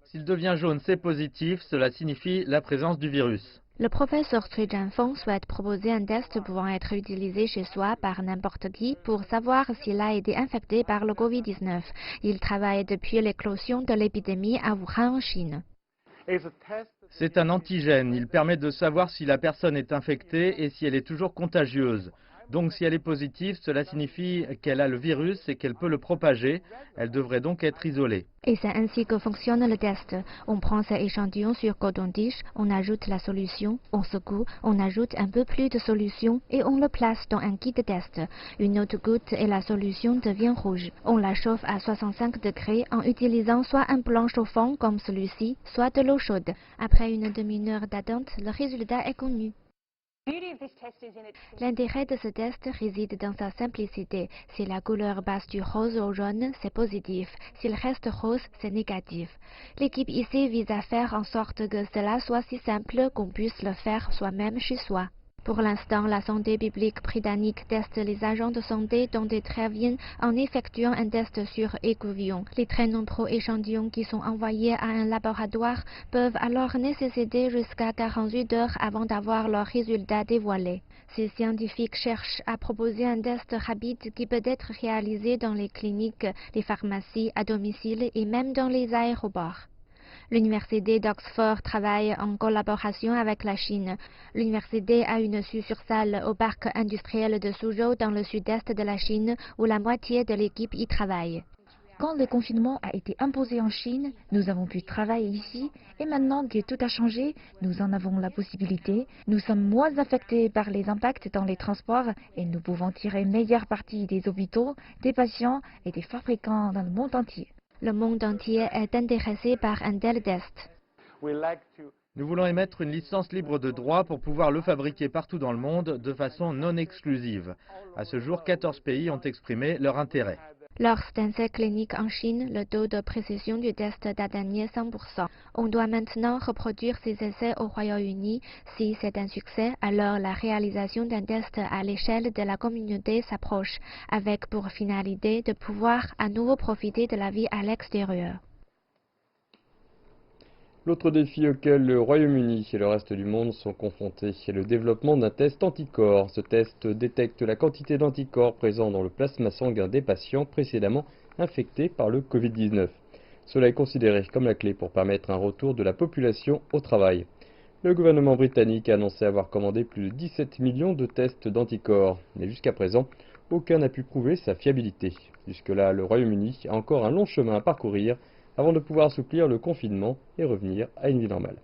S'il devient jaune, c'est positif, cela signifie la présence du virus. Le professeur Cui Zhanfeng souhaite proposer un test pouvant être utilisé chez soi par n'importe qui pour savoir s'il a été infecté par le Covid-19. Il travaille depuis l'éclosion de l'épidémie à Wuhan en Chine. C'est un antigène, il permet de savoir si la personne est infectée et si elle est toujours contagieuse. Donc si elle est positive, cela signifie qu'elle a le virus et qu'elle peut le propager. Elle devrait donc être isolée. Et c'est ainsi que fonctionne le test. On prend ces échantillons sur coton-tige, on ajoute la solution, on secoue, on ajoute un peu plus de solution et on le place dans un kit de test. Une autre goutte et la solution devient rouge. On la chauffe à 65 degrés en utilisant soit un blanc chauffant comme celui-ci, soit de l'eau chaude. Après une demi-heure d'attente, le résultat est connu. L'intérêt de ce test réside dans sa simplicité. Si la couleur passe du rose au jaune, c'est positif. S'il reste rose, c'est négatif. L'équipe ici vise à faire en sorte que cela soit si simple qu'on puisse le faire soi-même chez soi. Pour l'instant, la santé publique britannique teste les agents de santé dans des drive-in en effectuant un test sur écouvillon. Les très nombreux échantillons qui sont envoyés à un laboratoire peuvent alors nécessiter jusqu'à 48 heures avant d'avoir leurs résultats dévoilés. Ces scientifiques cherchent à proposer un test rapide qui peut être réalisé dans les cliniques, les pharmacies, à domicile et même dans les aéroports. L'Université d'Oxford travaille en collaboration avec la Chine. L'université a une succursale au parc industriel de Suzhou dans le sud-est de la Chine où la moitié de l'équipe y travaille. Quand le confinement a été imposé en Chine, nous avons pu travailler ici et maintenant que tout a changé, nous en avons la possibilité. Nous sommes moins affectés par les impacts dans les transports et nous pouvons tirer une meilleure partie des hôpitaux, des patients et des fabricants dans le monde entier. Le monde entier est intéressé par un tel test. Nous voulons émettre une licence libre de droit pour pouvoir le fabriquer partout dans le monde de façon non exclusive. À ce jour, 14 pays ont exprimé leur intérêt. Lors d'essais cliniques en Chine, le taux de précision du test a atteint 100%. On doit maintenant reproduire ces essais au Royaume-Uni. Si c'est un succès, alors la réalisation d'un test à l'échelle de la communauté s'approche, avec pour finalité de pouvoir à nouveau profiter de la vie à l'extérieur. L'autre défi auquel le Royaume-Uni et le reste du monde sont confrontés est le développement d'un test anticorps. Ce test détecte la quantité d'anticorps présents dans le plasma sanguin des patients précédemment infectés par le Covid-19. Cela est considéré comme la clé pour permettre un retour de la population au travail. Le gouvernement britannique a annoncé avoir commandé plus de 17 millions de tests d'anticorps, mais jusqu'à présent, aucun n'a pu prouver sa fiabilité. Jusque-là, le Royaume-Uni a encore un long chemin à parcourir avant de pouvoir assouplir le confinement et revenir à une vie normale.